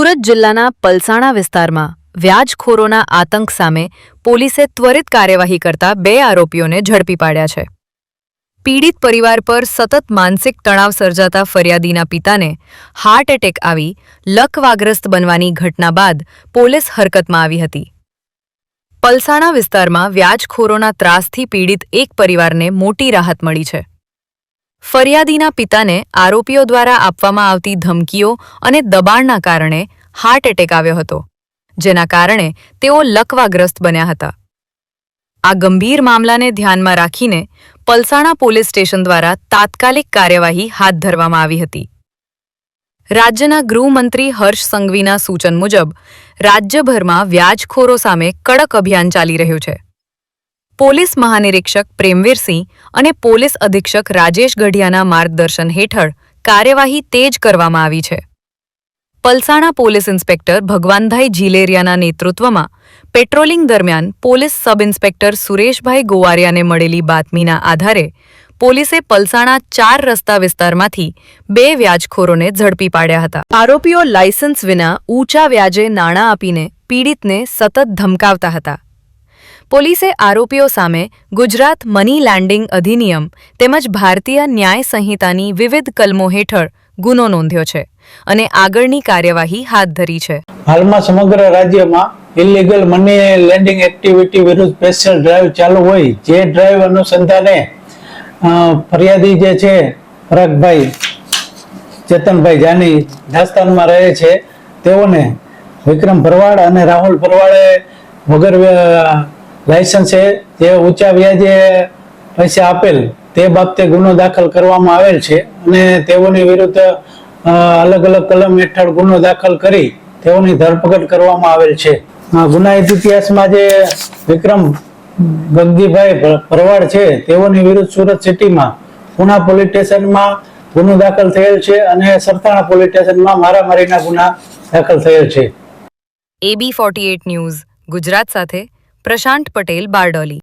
સુરત જિલ્લાના પલસાણા વિસ્તારમાં વ્યાજખોરોના આતંક સામે પોલીસે ત્વરિત કાર્યવાહી કરતા 2 આરોપીઓને ઝડપી પાડ્યા છે। પીડિત પરિવાર પર સતત માનસિક તણાવ સર્જાતા ફરિયાદીના પિતાને હાર્ટ એટેક આવી લકવાગ્રસ્ત બનવાની ઘટના બાદ પોલીસ હરકતમાં આવી હતી। પલસાણા વિસ્તારમાં વ્યાજખોરોના ત્રાસથી પીડિત એક પરિવારને મોટી રાહત મળી છે। ફરિયાદીના પિતાને આરોપીઓ દ્વારા આપવામાં આવતી ધમકીઓ અને દબાણના કારણે હાર્ટ એટેક આવ્યો હતો, જેના કારણે તેઓ લકવાગ્રસ્ત બન્યા હતા। આ ગંભીર મામલાને ધ્યાનમાં રાખીને પલસાણા પોલીસ સ્ટેશન દ્વારા તાત્કાલિક કાર્યવાહી હાથ ધરવામાં આવી હતી। રાજ્યના ગૃહમંત્રી હર્ષ સંઘવીના સૂચન મુજબ રાજ્યભરમાં વ્યાજખોરો સામે કડક અભિયાન ચાલી રહ્યું છે। પોલીસ મહાનિરીક્ષક પ્રેમવીરસિંહ અને પોલીસ અધિક્ષક રાજેશ ગઢિયાના માર્ગદર્શન હેઠળ કાર્યવાહી તેજ કરવામાં આવી છે। પલસાણા પોલીસ ઇન્સ્પેક્ટર ભગવાનભાઈ જીલેરિયાના નેતૃત્વમાં પેટ્રોલિંગ દરમિયાન પોલીસ સબ ઇન્સ્પેક્ટર સુરેશભાઈ ગોવારિયાને મળેલી બાતમીના આધારે પોલીસે પલસાણા 4 રસ્તા વિસ્તારમાંથી 2 વ્યાજખોરોને ઝડપી પાડ્યા હતા। આરોપીઓ લાયસન્સ વિના ઊંચા વ્યાજે નાણાં આપીને પીડિતને સતત ધમકાવતા હતા। પોલીસે આરોપીઓ સામે ગુજરાત મની લેન્ડિંગ અધિનિયમ તેમજ ભારતીય ન્યાય સંહિતાની વિવિધ કલમો હેઠળ ગુનો નોંધ્યો છે અને આગળની કાર્યવાહી હાથ ધરી છે। હાલમાં સમગ્ર રાજ્યમાં ઇલીગલ મની લેન્ડિંગ એક્ટિવિટી વિરુદ્ધ સ્પેશિયલ ડ્રાઈવ ચાલુ હોય, જે ડ્રાઈવ અનુસંધાને ફરિયાદી જે છે પરાગભાઈ ચેતનભાઈ જાની રાજસ્થાનમાં રહે છે, તેઓને વિક્રમ ભરવાડ અને રાહુલ ભરવાડે વગર લાયસન્સે જે ઊંચા વ્યાજે પૈસા આપેલ તે બાબતે ગુનો દાખલ કરવામાં આવેલ છે અને તેઓની વિરુદ્ધ અલગ અલગ કલમ હેઠળ ગુનો દાખલ કરી તેઓની ધરપકડ કરવામાં આવેલ છે। ગુનાહિત ઇતિહાસમાં જે વિક્રમ ગગજીભાઈ ભરવાડ છે તેઓની વિરુદ્ધ સુરત સિટીમાં પુના પોલીસ સ્ટેશનમાં ગુનો દાખલ થયેલ છે અને સરથાણા પોલીસ સ્ટેશનમાં મારામારીના ગુના દાખલ થયેલ છે। AB48 ન્યૂઝ ગુજરાત સાથે પ્રશાંત પટેલ, બારડોલી।